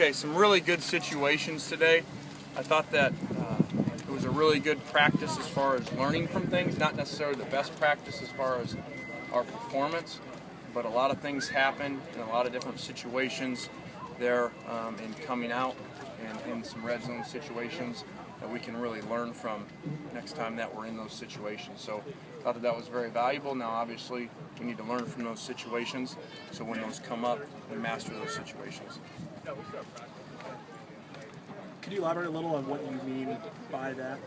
Okay, some really good situations today. I thought that it was a really good practice as far as learning from things, not necessarily the best practice as far as our performance, but a lot of things happen in a lot of different situations there in coming out and in some red zone situations that we can really learn from next time that we're in those situations. So I thought that was very valuable. Now obviously we need to learn from those situations so when those come up, we master those situations. Could you elaborate a little on what you mean by that?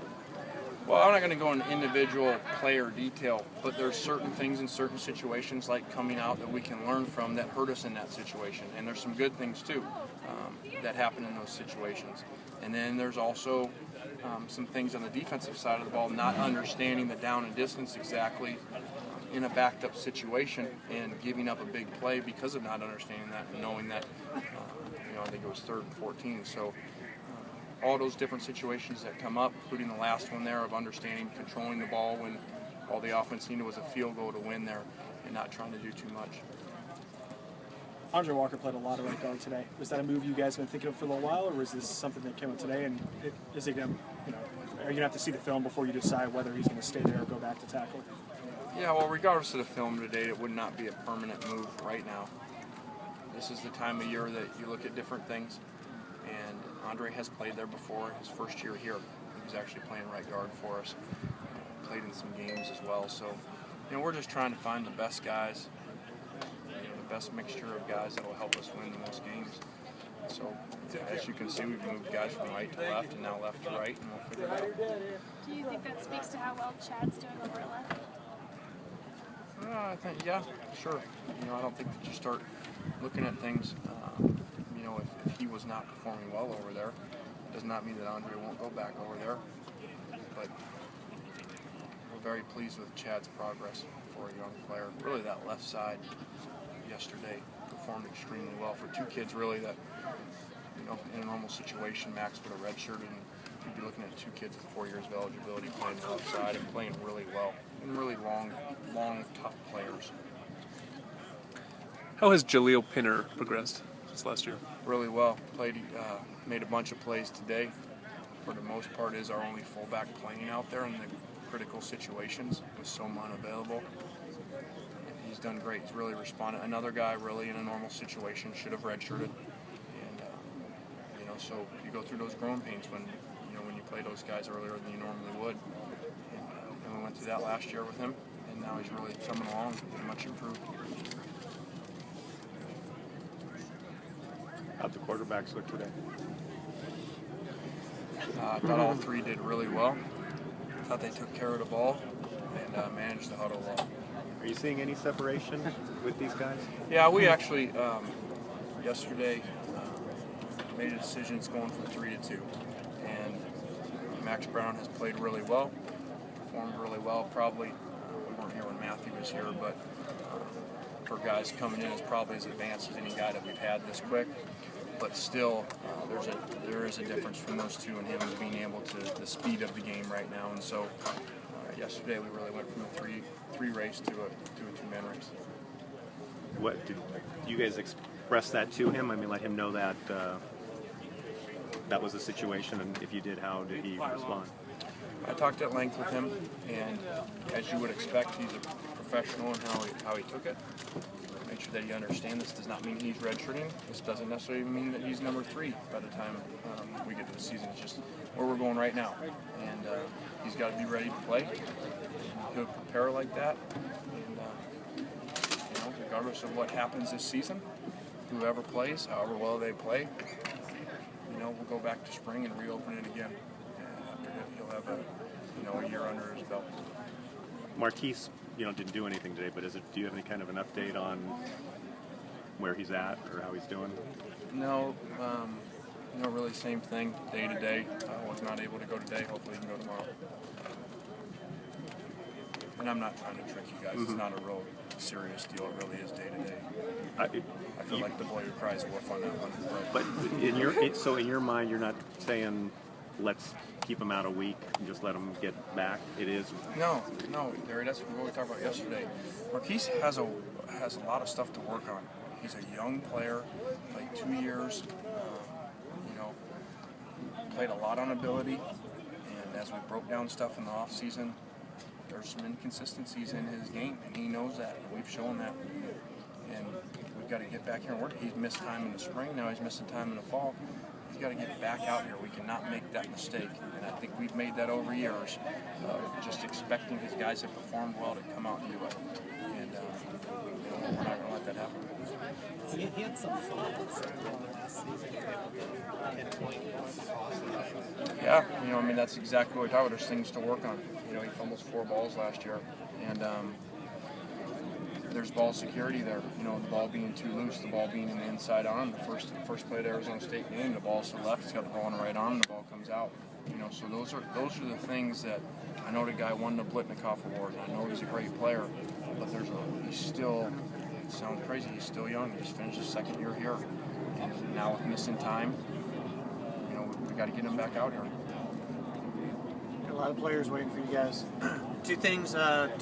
Well, I'm not going to go into individual player detail, but there's certain things in certain situations like coming out that we can learn from that hurt us in that situation. And there's some good things too that happen in those situations. And then there's also some things on the defensive side of the ball, not understanding the down and distance exactly in a backed up situation and giving up a big play because of not understanding that and knowing that, I think it was 3rd and 14. So all those different situations that come up, including the last one there of understanding, controlling the ball when all the offense needed was a field goal to win there and not trying to do too much. Andre Walker played a lot of right guard today. Was that a move you guys have been thinking of for a little while, or was this something that came up today? And is it going to, are you going to have to see the film before you decide whether he's going to stay there or go back to tackle? Yeah, well, regardless of the film today, it would not be a permanent move right now. This is the time of year that you look at different things, and Andre has played there before. His first year here, he was actually playing right guard for us. Played in some games as well. So, we're just trying to find the best guys, the best mixture of guys that will help us win the most games. So, as you can see, we've moved guys from right to left and now left to right, and we'll figure it out. Do you think that speaks to how well Chad's doing over at left? I think, yeah, sure. I don't think that you start looking at things, if he was not performing well over there, it does not mean that Andre won't go back over there. But we're very pleased with Chad's progress for a young player. Really, that left side yesterday performed extremely well for two kids, really, that, in a normal situation, Max would have redshirted, and you'd be looking at two kids with 4 years of eligibility playing the left side and playing really well. And really long, tough players. How has Jaleel Pinner progressed since last year? Really well. Made a bunch of plays today. For the most part, is our only fullback playing out there in the critical situations with Soma unavailable. And he's done great. He's really responded. Another guy, really, in a normal situation, should have redshirted. And so you go through those growing pains when you play those guys earlier than you normally would. And we went through that last year with him, and now he's really coming along and much improved. How'd the quarterbacks look today? I thought all three did really well. I thought they took care of the ball and managed the huddle well. Are you seeing any separation with these guys? Yeah, we actually yesterday made a decision. It's going from 3 to 2, and Max Brown has played really well, performed really well. Probably we weren't here when Matthew was here, but for guys coming in, is probably as advanced as any guy that we've had this quick. But still, there is a difference from those two and him being able to the speed of the game right now. And so yesterday we really went from a three race to a 2-man race. What did you guys express that to him? I mean, let him know that that was the situation, and if you did, how did he respond? I talked at length with him, and as you would expect, he's a professional in how he took it. Make sure that you understand this does not mean he's redshirting. This doesn't necessarily mean that he's number 3 by the time we get to the season. It's just where we're going right now, and he's got to be ready to play. He'll prepare like that, and regardless of what happens this season, whoever plays, however well they play, we'll go back to spring and reopen it again. And after he'll have a year under his belt. Marquise, didn't do anything today, but do you have any kind of an update on where he's at or how he's doing? No, really same thing, day to day. I was not able to go today. Hopefully he can go tomorrow. And I'm not trying to trick you guys. It's not a real serious deal. It really is day to day. I feel like the boy who cries wolf on that one. But in your mind, you're not saying let's keep him out a week and just let him get back. It is. No, Gary. That's what we talked about yesterday. Marquise has a lot of stuff to work on. He's a young player, played 2 years. played a lot on ability, and as we broke down stuff in the off season, there's some inconsistencies in his game, and he knows that, and we've shown that. And we've got to get back here and work. He's missed time in the spring, now he's missing time in the fall. He's got to get back out here. We cannot make that mistake, and I think we've made that over years of just expecting his guys that performed well to come out and do it. And we're not going to let that happen. He had some fumbles last season. Yeah, I mean, that's exactly what we talk about. There's things to work on. He fumbles 4 balls last year, and there's ball security there. The ball being too loose, the ball being in the inside arm. The first play at Arizona State game, the ball's to the left, he's got the ball in the right arm, the ball comes out. So those are the things that I know. The guy won the Blitnikoff Award, and I know he's a great player, but he's still. It sounds crazy. He's still young. He just finished his 2nd year here, and now with missing time, we got to get him back out here. A lot of players waiting for you guys. 2 things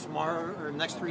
tomorrow or next 3